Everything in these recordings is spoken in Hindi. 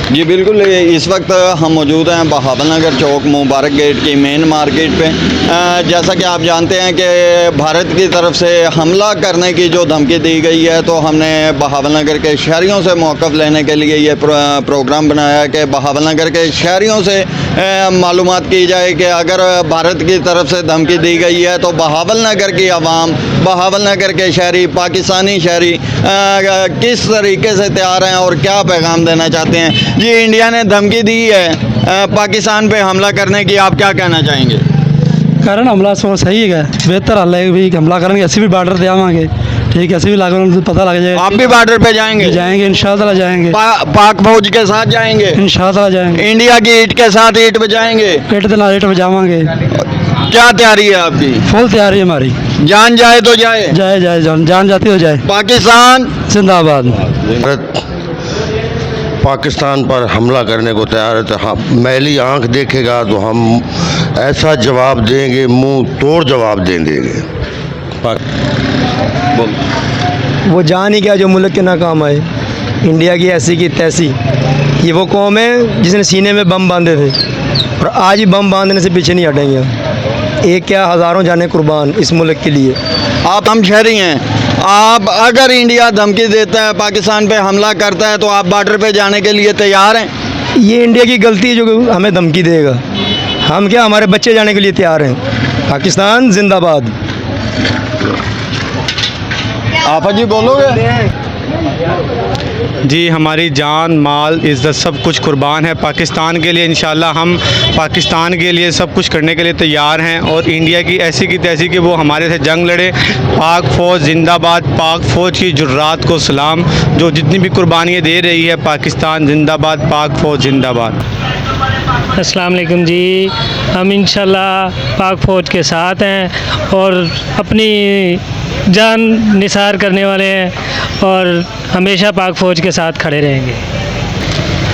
जी बिल्कुल, इस वक्त हम मौजूद हैं बहावल नगर चौक मुबारक गेट की मेन मार्केट पे। जैसा कि आप जानते हैं कि भारत की तरफ से हमला करने की जो धमकी दी गई है, तो हमने बहावल नगर के शहरियों से मौक़िफ़ लेने के लिए ये प्रोग्राम बनाया कि बहावल नगर के शहरियों से मालूमात की जाए कि अगर भारत की तरफ से धमकी दी गई है तो बहावल नगर की आवाम, बहावल नगर के शहरी, पाकिस्तानी शहरी किस तरीके से तैयार हैं और क्या पैगाम देना चाहते हैं। जी, इंडिया ने धमकी दी है पाकिस्तान पे हमला करने की, आप क्या कहना चाहेंगे? कारण हमला सही है, बेहतर हल है भी हमला करेंगे, ऐसे भी बार्डर पे आवांगे, ठीक है, ऐसे भी पता लग जाएगा। आप भी बार्डर पे जाएंगे? जाएंगे इंशाल्लाह जाएंगे। पाक फौज के साथ जाएंगे? इंशाल्लाह जाएंगे। इंडिया की ईंट के साथ ईंट बजाएंगे? ईंट के साथ ईंट बजावांगे। क्या तैयारी है आपकी? फुल तैयारी है हमारी। जान जाए तो जाए? जाए जाए जान जाती हो जाए। पाकिस्तान जिंदाबाद। भारत पाकिस्तान पर हमला करने को तैयार है, तो हम मैली आंख देखेगा तो हम ऐसा जवाब देंगे, मुंह तोड़ जवाब देंगे। वो जान ही क्या जो मुल्क के ना काम आए। इंडिया की ऐसी की तैसी, ये वो कौम है जिसने सीने में बम बांधे थे और आज ही बम बांधने से पीछे नहीं हटेंगे। एक क्या हज़ारों जाने कुर्बान इस मुल्क के लिए। आप हम शहरी हैं, आप अगर इंडिया धमकी देता है, पाकिस्तान पे हमला करता है, तो आप बॉर्डर पे जाने के लिए तैयार हैं? ये इंडिया की गलती है जो हमें धमकी देगा। हम क्या, हमारे बच्चे जाने के लिए तैयार हैं। पाकिस्तान जिंदाबाद। आप जी बोलोगे? जी, हमारी जान, माल, इज़्ज़त सब कुछ कुर्बान है पाकिस्तान के लिए। इंशाल्लाह हम पाकिस्तान के लिए सब कुछ करने के लिए तैयार हैं और इंडिया की ऐसी की तैसी कि वो हमारे से जंग लड़े। पाक फ़ौज जिंदाबाद, पाक फ़ौज की जुर्रात को सलाम, जो जितनी भी कुर्बानियाँ दे रही है। पाकिस्तान जिंदाबाद, पाक फ़ौज जिंदाबाद। अस्सलाम वालेकुम जी, हम इंशाल्लाह पाक फ़ौज के साथ हैं और अपनी जान निसार करने वाले हैं और हमेशा पाक फ़ौज के साथ खड़े रहेंगे।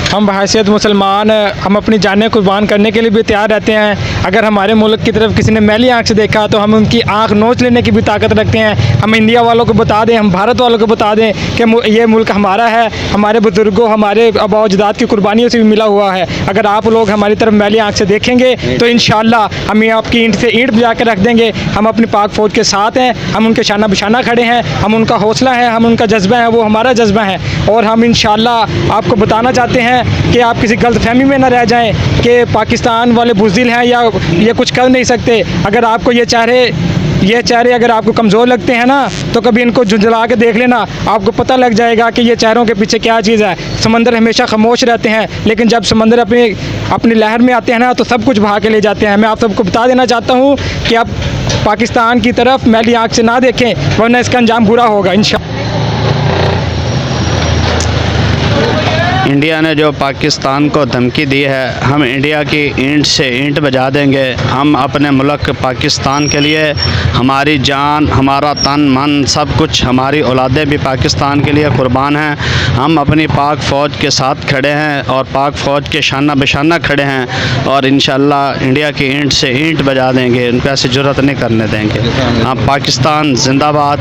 हम बहैसियत मुसलमान हम अपनी जानें कुर्बान करने के लिए भी तैयार रहते हैं। अगर हमारे मुल्क की तरफ किसी ने मैली आंख से देखा तो हम उनकी आंख नोच लेने की भी ताकत रखते हैं। हम इंडिया वालों को बता दें, हम भारत वालों को बता दें कि ये मुल्क हमारा है, हमारे बुजुर्गों, हमारे आबा अजदाद की कुर्बानियों से भी मिला हुआ है। अगर आप लोग हमारी तरफ मैली आंख से देखेंगे तो इंशाअल्लाह हम आपकी ईंट से ईंट बजा कर रख देंगे। हम अपनी पाक फ़ौज के साथ हैं, हम उनके शाना बिशाना खड़े हैं, हम उनका हौसला है, हम उनका जज्बा है, वो हमारा जज्बा है। और हम इंशाअल्लाह आपको बताना चाहते हैं कि आप किसी गलतफहमी में न रह जाएं कि पाकिस्तान वाले बुज़दिल हैं या ये कुछ कर नहीं सकते। अगर आपको ये चेहरे अगर आपको कमज़ोर लगते हैं ना, तो कभी इनको झुंझला के देख लेना, आपको पता लग जाएगा कि ये चेहरों के पीछे क्या चीज़ है। समंदर हमेशा खामोश रहते हैं, लेकिन जब समंदर अपनी लहर में आते हैं ना, तो सब कुछ बहा के ले जाते हैं। मैं आप सबको बता देना चाहता हूँ कि आप पाकिस्तान की तरफ मैली आँख से ना देखें, वरना इसका अंजाम बुरा होगा इंशाअल्लाह। इंडिया ने जो पाकिस्तान को धमकी दी है, हम इंडिया की ईंट से ईंट बजा देंगे। हम अपने मुल्क पाकिस्तान के लिए हमारी जान, हमारा तन मन सब कुछ, हमारी औलादें भी पाकिस्तान के लिए कुर्बान हैं। हम अपनी पाक फ़ौज के साथ खड़े हैं और पाक फ़ौज के शाना बशाना खड़े हैं और इंशाअल्लाह इंडिया की ईंट से ईंट बजा देंगे, उनको ऐसी जुर्रत नहीं करने देंगे। हम पाकिस्तान जिंदाबाद।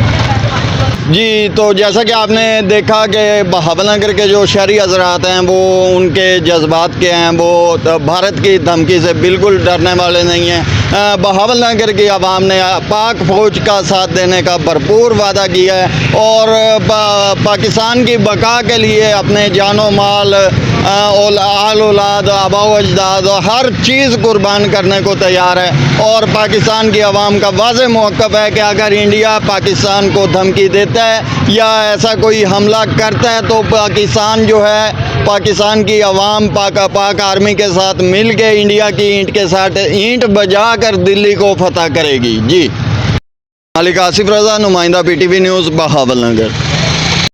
जी, तो जैसा कि आपने देखा कि बहावल नगर के जो शहरी हजरात हैं, वो उनके जज्बात के हैं, वो भारत की धमकी से बिल्कुल डरने वाले नहीं हैं। बहावल नगर की आवाम ने पाक फ़ौज का साथ देने का भरपूर वादा किया है और पाकिस्तान की बका के लिए अपने जानो माल, आल औलाद, आबा अजदाद हर चीज़ कुर्बान करने को तैयार है। और पाकिस्तान की आवाम का वाज़ेह मौक़िफ़ है कि अगर इंडिया पाकिस्तान को धमकी देता है या ऐसा कोई हमला करता है, तो पाकिस्तान जो है, पाकिस्तान की आवाम पाक आर्मी के साथ मिल के इंडिया की ईंट के साथ ईंट बजा कर दिल्ली को फतह करेगी। जी, मालिक आसिफ रज़ा, नुमाइंदा PTV न्यूज़, बहावल नगर।